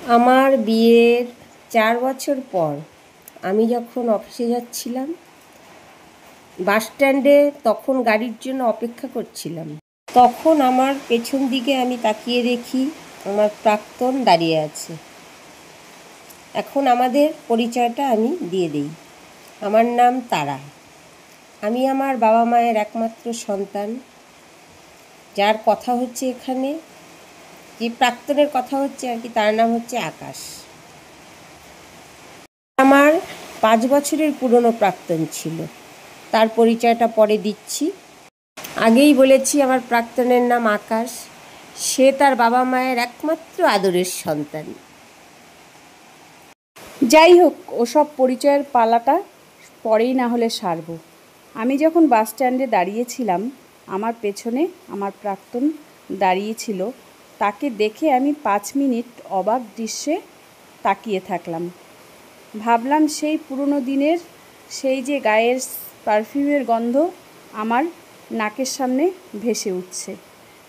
আমার বিয়ের 4 বছর পর আমি যখন অফিসে যাচ্ছিলাম, বাস স্ট্যান্ডে তখন গাড়ির জন্য অপেক্ষা করছিলাম। তখন আমার পেছন দিকে আমি তাকিয়ে দেখি আমার প্রাক্তন দাঁড়িয়ে আছে। এখন আমাদের পরিচয়টা আমি দিয়ে দিই। আমার নাম তারা। আমি আমার বাবা মায়ের একমাত্র সন্তান। যার কথা হচ্ছে এখানে, যে প্রাক্তনের কথা হচ্ছে আর কি, তার নাম হচ্ছে আকাশ। আমার 5 বছরের পুরনো প্রাক্তন ছিল, তার পরিচয়টা পরে দিচ্ছি। আগেই বলেছি আমার প্রাক্তনের নাম আকাশ। সে তার বাবা মায়ের একমাত্র আদরের সন্তান। যাই হোক, ওসব পরিচয়ের পালাটা পরেই না হলে সারব। আমি যখন বাস স্ট্যান্ডে দাঁড়িয়েছিলাম, আমার পেছনে আমার প্রাক্তন দাঁড়িয়েছিল। তাকে দেখে আমি 5 মিনিট অবাক দৃশ্যে তাকিয়ে থাকলাম। ভাবলাম সেই পুরনো দিনের সেই যে গায়ের পারফিউমের গন্ধ আমার নাকের সামনে ভেসে উঠছে।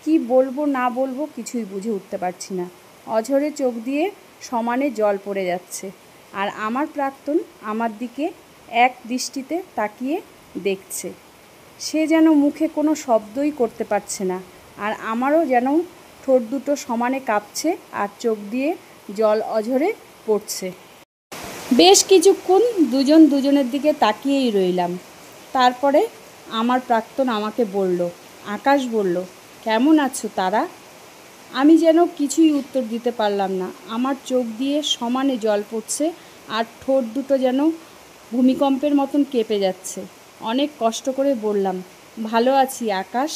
কি বলবো না বলবো কিছুই বুঝে উঠতে পারছি না। অঝরে চোখ দিয়ে সমানে জল পড়ে যাচ্ছে। আর আমার প্রাক্তন আমার দিকে এক দৃষ্টিতে তাকিয়ে দেখছে। সে যেন মুখে কোনো শব্দই করতে পারছে না, আর আমারও যেন ঠোঁট দুটো সমানে কাঁপছে আর চোখ দিয়ে জল অঝরে পড়ছে। বেশ কিছুক্ষণ দুজন দুজনের দিকে তাকিয়েই রইলাম। তারপরে আমার প্রাক্তন আমাকে বলল, আকাশ বলল, কেমন আছো তারা? আমি যেন কিছুই উত্তর দিতে পারলাম না। আমার চোখ দিয়ে সমানে জল পড়ছে আর ঠোঁট দুটো যেন ভূমিকম্পের মতন কেঁপে যাচ্ছে। অনেক কষ্ট করে বললাম, ভালো আছি আকাশ,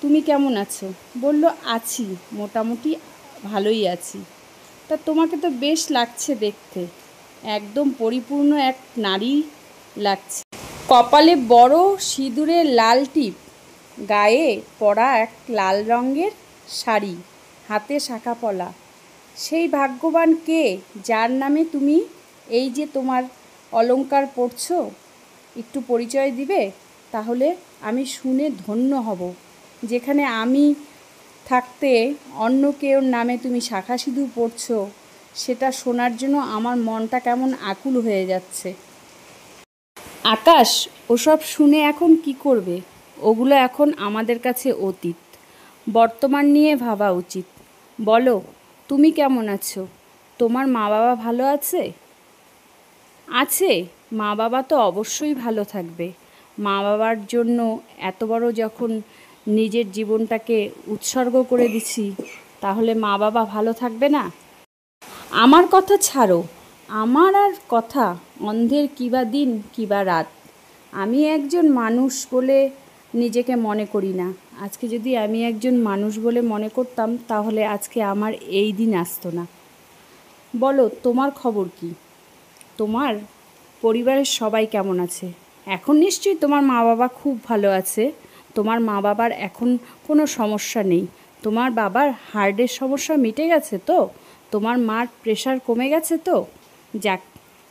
তুমি কেমন আছো? বলল, আছি, মোটামুটি ভালোই আছি। তা তোমাকে তো বেশ লাগছে দেখতে, একদম পরিপূর্ণ এক নারী লাগছে। কপালে বড় সিঁদুরের লাল টিপ, গায়ে পরা এক লাল রঙের শাড়ি, হাতে শাঁখাপলা। সেই ভাগ্যবান কে যার নামে তুমি এই যে তোমার অলংকার পরছো? একটু পরিচয় দিবে? তাহলে আমি শুনে ধন্য হব। যেখানে আমি থাকতে অন্য কেউর নামে তুমি শাঁখা সিঁদুর পরছো, সেটা শোনার জন্য আমার মনটা কেমন আকুল হয়ে যাচ্ছে। আকাশ, ওসব শুনে এখন কি করবে? ওগুলো এখন আমাদের কাছে অতীত। বর্তমান নিয়ে ভাবা উচিত। বলো, তুমি কেমন আছো? তোমার মা বাবা ভালো আছে? আছে, মা বাবা তো অবশ্যই ভালো থাকবে। মা বাবার জন্য এত বড় যখন নিজের জীবনটাকে উৎসর্গ করে দিছি, তাহলে মা বাবা ভালো থাকবে না? আমার কথা ছাড়ো, আমার আর কথা, অন্ধের কিবা দিন কিবা রাত। আমি একজন মানুষ বলে নিজেকে মনে করি না। আজকে যদি আমি একজন মানুষ বলে মনে করতাম, তাহলে আজকে আমার এই দিন আসতো না। বলো, তোমার খবর কি? তোমার পরিবারের সবাই কেমন আছে? এখন নিশ্চয়ই তোমার মা বাবা খুব ভালো আছে। তোমার মা বাবার এখন কোনো সমস্যা নেই। তোমার বাবার হার্টের সমস্যা মিটে গেছে তো? তোমার মার প্রেশার কমে গেছে তো? যাক,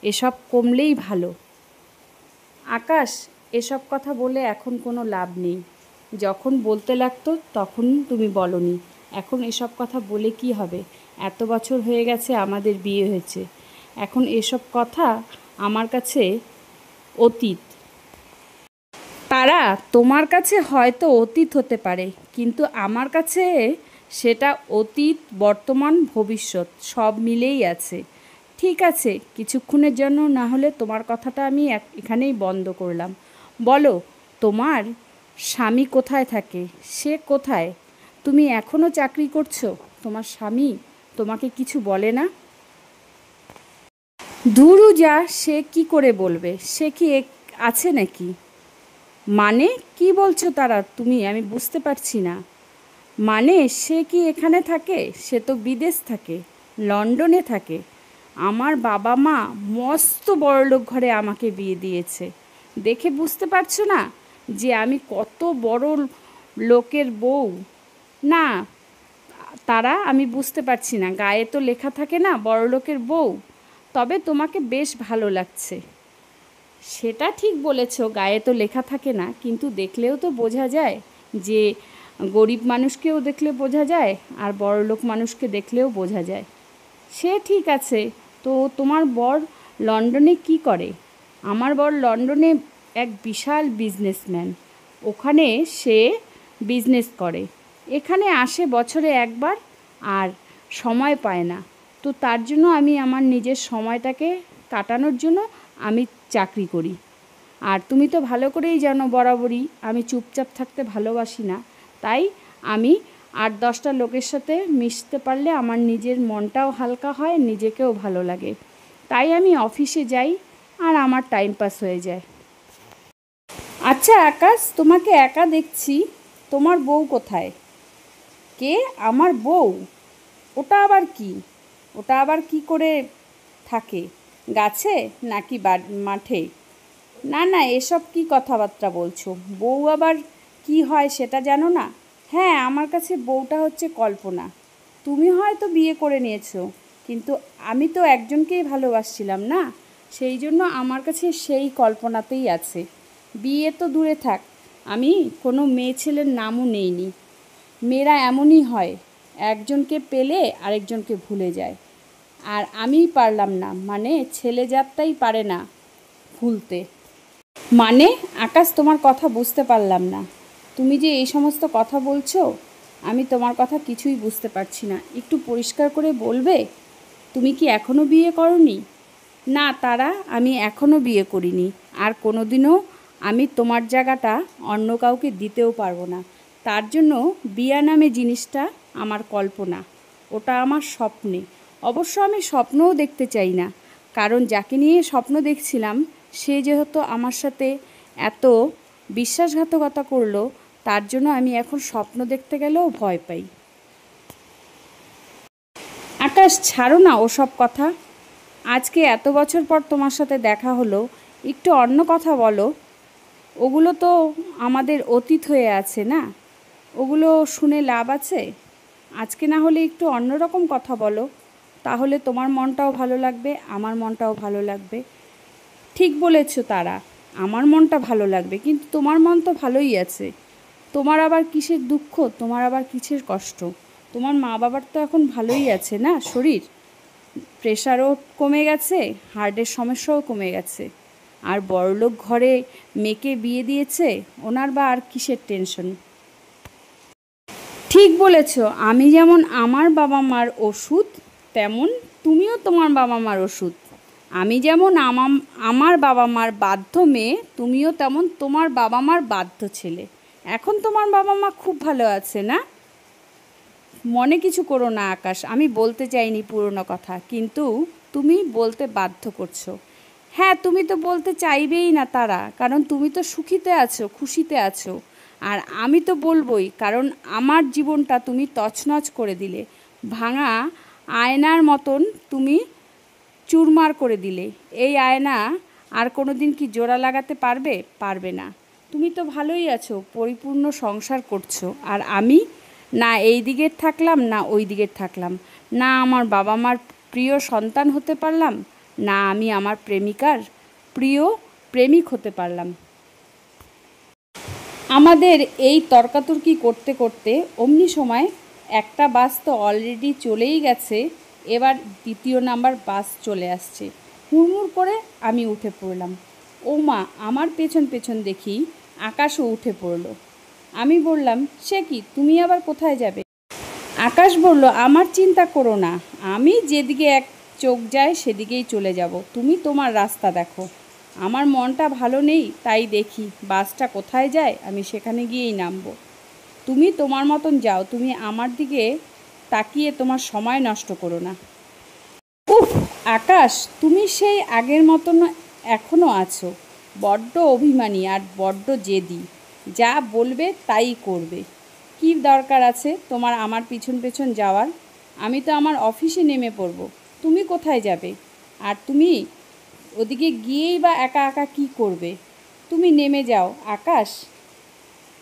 এসব কমলেই ভালো। আকাশ, এসব কথা বলে এখন কোনো লাভ নেই। যখন বলতে লাগতো তখন তুমি বলনি। এখন এসব কথা বলে কি হবে? এত বছর হয়ে গেছে আমাদের বিয়ে হয়েছে। এখন এসব কথা আমার কাছে অতীত। তারা তোমার কাছে হয়তো অতীত হতে পারে, কিন্তু আমার কাছে সেটা অতীত, বর্তমান, ভবিষ্যৎ সব মিলেই আছে। ঠিক আছে, কিছুক্ষণের জন্য না হলে তোমার কথাটা আমি এখানেই বন্ধ করলাম। বলো, তোমার স্বামী কোথায় থাকে? সে কোথায়? তুমি এখনও চাকরি করছো? তোমার স্বামী তোমাকে কিছু বলে না? ধুরু যা, সে কি করে বলবে? সে কি আছে নাকি? মানে কি বলছো তারা তুমি? আমি বুঝতে পারছি না। মানে সে কি এখানে থাকে? সে তো বিদেশ থাকে, লন্ডনে থাকে। আমার বাবা মা মস্ত বড়লোক ঘরে আমাকে বিয়ে দিয়েছে। দেখে বুঝতে পারছো না যে আমি কত বড় লোকের বউ? না, তারা আমি বুঝতে পারছি না। গায়ে তো লেখা থাকে না বড়লোকের বউ। তবে তোমাকে বেশ ভালো লাগছে। সেটা ঠিক বলেছ, গায়ে তো লেখা থাকে না, কিন্তু দেখলেও তো বোঝা যায় যে গরিব মানুষকেও দেখলে বোঝা যায় আর বড়লোক মানুষকে দেখলেও বোঝা যায়। সে ঠিক আছে, তো তোমার বর লন্ডনে কি করে? আমার বর লন্ডনে এক বিশাল বিজনেসম্যান। ওখানে সে বিজনেস করে, এখানে আসে বছরে একবার, আর সময় পায় না। তো তার জন্য আমি আমার নিজের সময়টাকে কাটানোর জন্য আমি চাকরি করি। আর তুমি তো ভালো করেই জানো বরাবরই আমি চুপচাপ থাকতে ভালোবাসি না। তাই আমি 8-10টা লোকের সাথে মিশতে পারলে আমার নিজের মনটাও হালকা হয়, নিজেকেও ভালো লাগে। তাই আমি অফিসে যাই আর আমার টাইম পাস হয়ে যায়। আচ্ছা আকাশ, তোমাকে একা দেখছি, তোমার বউ কোথায়? কে? আমার বউ? ওটা আবার কি? ওটা আবার কি করে থাকে? গাছে নাকি মাঠে? না না, এসব কি কথাবার্তা বলছো? বউ আবার কি হয় সেটা জানো না? হ্যাঁ, আমার কাছে বউটা হচ্ছে কল্পনা। তুমি হয়তো বিয়ে করে নিয়েছো, কিন্তু আমি তো একজনকেই ভালোবাসছিলাম না, সেই জন্য আমার কাছে সেই কল্পনাতেই আছে। বিয়ে তো দূরে থাক, আমি কোনো মেয়ে ছেলের নামও নেইনি। মেয়েরা এমনই হয়, একজনকে পেলে আরেকজনকে ভুলে যায়। আর আমিই পারলাম না, মানে ছেলে জাতটাই পারে না ভুলতে। মানে আকাশ, তোমার কথা বুঝতে পারলাম না। তুমি যে এই সমস্ত কথা বলছো, আমি তোমার কথা কিছুই বুঝতে পারছি না। একটু পরিষ্কার করে বলবে? তুমি কি এখনও বিয়ে করোনি? না তারা, আমি এখনও বিয়ে করিনি, আর কোনোদিনও আমি তোমার জায়গাটা অন্য কাউকে দিতেও পারবো না। তার জন্য বিয়া নামে জিনিসটা আমার কল্পনা, ওটা আমার স্বপ্নে। অবশ্য আমি স্বপ্নও দেখতে চাই না, কারণ যাকে নিয়ে স্বপ্ন দেখছিলাম সে যেহেতু আমার সাথে এত বিশ্বাসঘাতকতা করলো, তার জন্য আমি এখন স্বপ্ন দেখতে গেলেও ভয় পাই। আকাশ, ছাড়ো না ওসব কথা। আজকে এত বছর পর তোমার সাথে দেখা হলো, একটু অন্য কথা বলো। ওগুলো তো আমাদের অতীত হয়ে আছে না, ওগুলো শুনে লাভ আছে? আজকে না হলে একটু অন্যরকম কথা বলো, তাহলে তোমার মনটাও ভালো লাগবে, আমার মনটাও ভালো লাগবে। ঠিক বলেছ তারা, আমার মনটা ভালো লাগবে, কিন্তু তোমার মন তো ভালোই আছে। তোমার আবার কিসের দুঃখ, তোমার আবার কিসের কষ্ট? তোমার মা বাবার তো এখন ভালোই আছে না শরীর? প্রেশারও কমে গেছে, হার্টের সমস্যাও কমে গেছে। আর বড়লোক ঘরে মেয়েকে বিয়ে দিয়েছে, ওনার বা আর কিসের টেনশন? ঠিক বলেছ, আমি যেমন আমার বাবা মার ওষুধ, তেমন তুমিও তোমার বাবা মার ওষুধ। আমি যেমন আমার বাবা মার বাধ্য মেয়ে, তুমিও তেমন তোমার বাবা মার বাধ্য ছেলে। এখন তোমার বাবা মা খুব ভালো আছে না? মনে কিছু করো না আকাশ, আমি বলতে চাইনি পুরনো কথা, কিন্তু তুমি বলতে বাধ্য করছো। হ্যাঁ, তুমি তো বলতে চাইবেই না তারা, কারণ তুমি তো সুখীতে আছো, খুশিতে আছো। আর আমি তো বলবোই, কারণ আমার জীবনটা তুমি তছনছ করে দিলে, ভাঙা আয়নার মতন তুমি চুরমার করে দিলে। এই আয়না আর কোনো দিন কি জোড়া লাগাতে পারবে? পারবে না। তুমি তো ভালোই আছো, পরিপূর্ণ সংসার করছো, আর আমি না এই দিকের থাকলাম না ওই দিকের থাকলাম, না আমার বাবা মার প্রিয় সন্তান হতে পারলাম, না আমি আমার প্রেমিকার প্রিয় প্রেমিক হতে পারলাম। আমাদের এই তর্কাতর্কি করতে করতে অমনি সময় একটা বাস তো অলরেডি চলেই গেছে, এবার দ্বিতীয় নাম্বার বাস চলে আসছে। হুড়মুড় করে আমি উঠে পড়লাম। ও মা, আমার পেছন পেছন দেখি আকাশও উঠে পড়ল। আমি বললাম, সে কি, তুমি আবার কোথায় যাবে? আকাশ বলল, আমার চিন্তা করো না, আমি যেদিকে এক চোখ যায় সেদিকেই চলে যাব, তুমি তোমার রাস্তা দেখো। আমার মনটা ভালো নেই, তাই দেখি বাসটা কোথায় যায়, আমি সেখানে গিয়েই নামবো। তুমি তোমার মতন যাও, তুমি আমার দিকে তাকিয়ে তোমার সময় নষ্ট করো না। উফ আকাশ, তুমি সেই আগের মতন এখনও আছো, বড্ড অভিমানী আর বড্ড জেদি, যা বলবে তাই করবে। কী দরকার আছে তোমার আমার পিছন পেছন যাওয়ার? আমি তো আমার অফিসে নেমে পড়ব, তুমি কোথায় যাবে? আর তুমি ওদিকে গিয়েই বা একা একা কী করবে? তুমি নেমে যাও আকাশ।